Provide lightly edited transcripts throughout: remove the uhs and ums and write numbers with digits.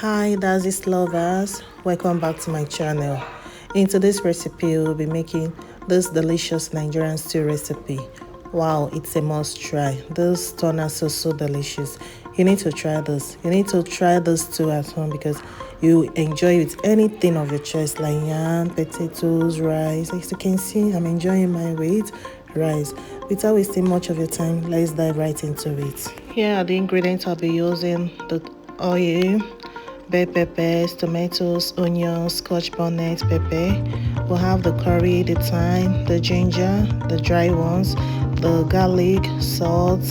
Hi Dazzy's lovers, welcome back to my channel. In today's recipe we'll be making this delicious Nigerian stew recipe. Wow, it's a must try. This turner so delicious. You need to try this. You need to try this too at home because you enjoy it with anything of your choice like yam, potatoes, rice. As you can see, I'm enjoying my weight rice. Without wasting much of your time, let's dive right into it. Here are the ingredients I'll be using: the oil, bell peppers, tomatoes, onions, scotch bonnet pepper. We'll have the curry, the thyme, the ginger, the dry ones, the garlic, salt,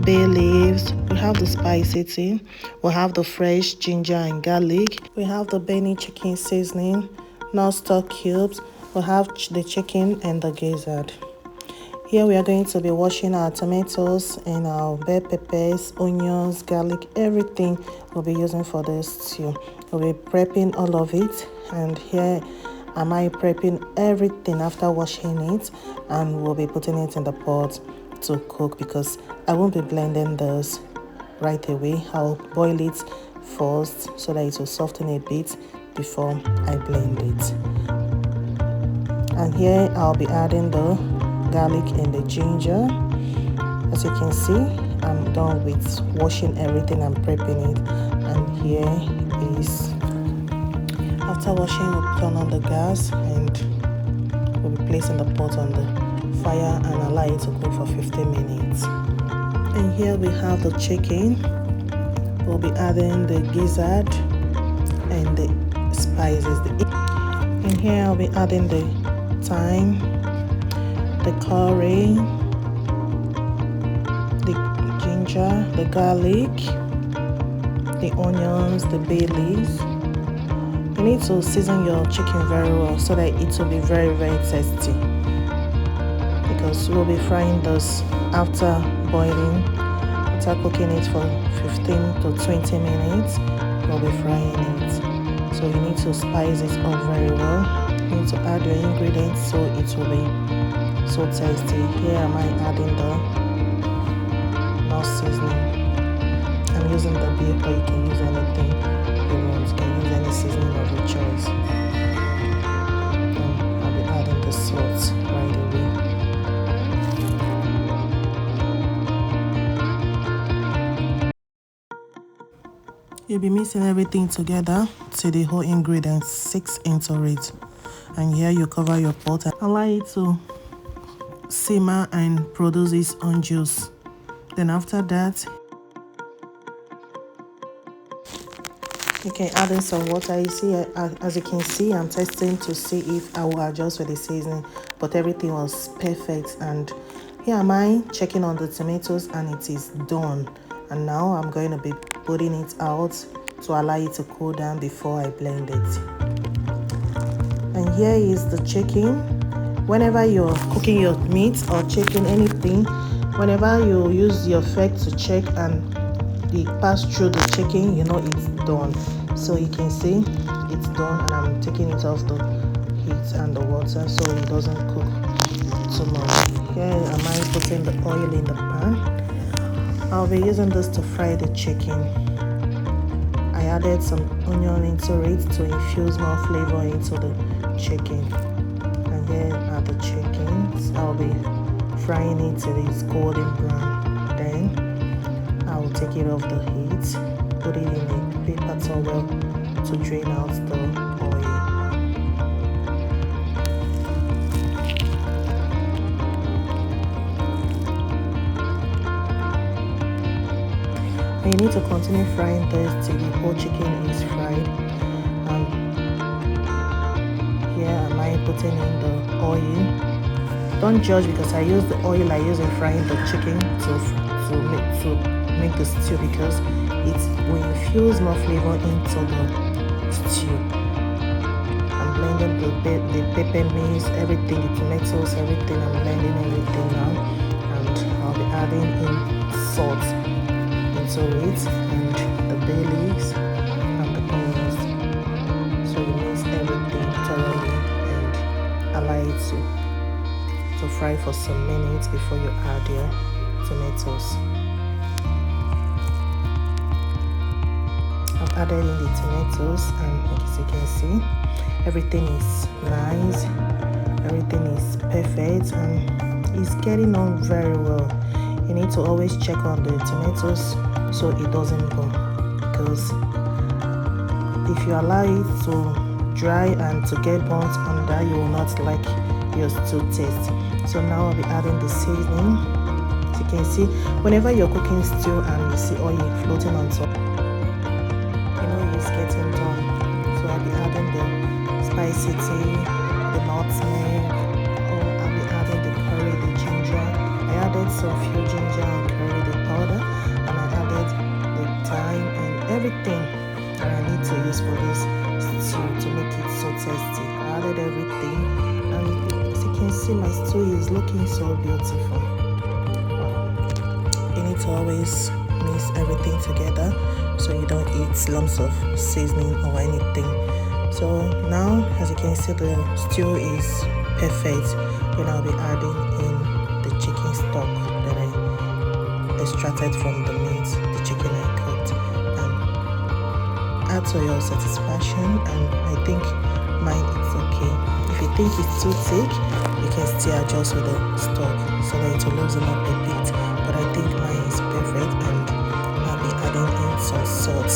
bay leaves. We have the spicy tea. We'll have the fresh ginger and garlic. We have the Benny chicken seasoning, non-stock cubes. We'll have the chicken and the gizzard. Here we are going to be washing our tomatoes and our bell peppers, onions, garlic, everything we'll be using for this stew. We'll be prepping all of it, and here am I prepping everything after washing it, and we'll be putting it in the pot to cook because I won't be blending this right away. I'll boil it first so that it will soften a bit before I blend it. And here I'll be adding the garlic and the ginger. As you can see, I'm done with washing everything and prepping it. And here is, after washing, we'll turn on the gas and we'll be placing the pot on the fire and allow it to cook for 15 minutes. And here we have the chicken. We'll be adding the gizzard and the spices. And here I'll be adding the thyme, the curry, the ginger, the garlic, the onions, the bay leaves. You need to season your chicken very well so that it will be very tasty, because we'll be frying this after boiling. After cooking it for 15 to 20 minutes, we'll be frying it. So you need to spice it up very well. You need to add your ingredients so it will be so tasty. Here am I adding the nut seasoning. I'm using the beef, but you can use anything you want. You can use any seasoning of your choice. I'll be adding the salt right away. You'll be mixing everything together till the whole ingredients sink into it. And here you cover your pot and allow it to simmer and produce its own juice. Then after that, you can add in some water. You see, as you can see, I'm testing to see if I will adjust with the seasoning, but everything was perfect. And here am I checking on the tomatoes, and it is done. And now I'm going to be putting it out to allow it to cool down before I blend it. And here is the chicken. Whenever you're cooking your meat or chicken, anything, whenever you use your fork to check and it pass through the chicken, you know it's done. So you can see it's done, and I'm taking it off the heat and the water so it doesn't cook too much. Here am I putting the oil in the pan. I'll be using this to fry the chicken. I added some onion into it to infuse more flavor into the chicken. And here are the chickens. I'll be frying it till it's golden brown. Then I'll take it off the heat, put it in a paper towel to drain out the oil. And you need to continue frying this till the whole chicken is fried. Here am I putting in the oil. Don't judge because I use the oil I use in frying the chicken to make the stew, because it will infuse more flavor into the stew. I'm blending the pepper mix, everything, the tomatoes, everything. I'm blending everything now, and I'll be adding in salt into it, and the bay leaves and the onions. So you mix everything thoroughly and allow it to fry for some minutes before you add your tomatoes. added in the tomatoes, and as you can see, everything is nice, everything is perfect, and it's getting on very well. You need to always check on the tomatoes so it doesn't burn, because if you allow it to dry and to get burnt under, you will not like your stew taste. So now I'll be adding the seasoning. As you can see, whenever you're cooking stew and you see oil floating on top, you know it's getting done. So I'll be adding the spicy tea, the nutmeg, or I'll be adding the curry, the ginger. I added some few ginger and curry, the powder, and I added the thyme and everything that I need to use for this stew to make it so tasty. I added everything, and as you can see, my stew is looking so beautiful. You need to always mix everything together so you don't eat lumps of seasoning or anything. So now, as you can see, the stew is perfect. Then I'll be adding in the chicken stock that I extracted from the meat, the chicken I cooked, and add to your satisfaction. And I think mine is okay. If you think it's too thick, you can still adjust with the stock so that it will loosen up a bit. But I think mine is perfect, and I'll be adding in some salt.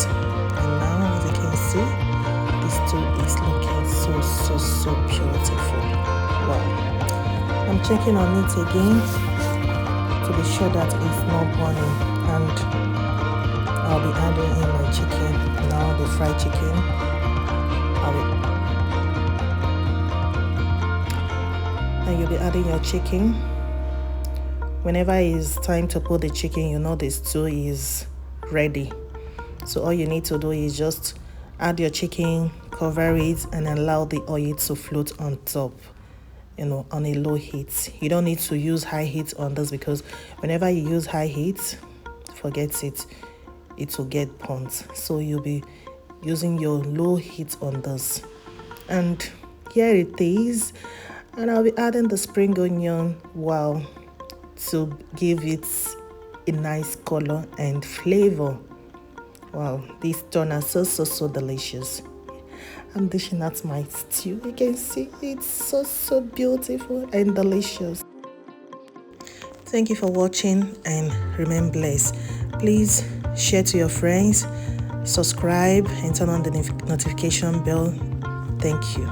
And now, as you can see, this stew is looking so beautiful. Wow. I'm checking on it again to be sure that it's not burning, and I'll be adding in my chicken. Now the fried chicken, and you'll be adding your chicken. Whenever it's time to put the chicken, you know the stew is ready. So all you need to do is just add your chicken, cover it, and allow the oil to float on top, you know, on a low heat. You don't need to use high heat on this, because whenever you use high heat, forget it, it will get burnt. So you'll be using your low heat on this. And here it is. And I'll be adding the spring onion, wow, to give it a nice color and flavor. Wow, this turned out so delicious. I'm dishing out my stew. You can see it's so beautiful and delicious. Thank you for watching, and remain blessed. Please share to your friends, subscribe, and turn on the notification bell. Thank you.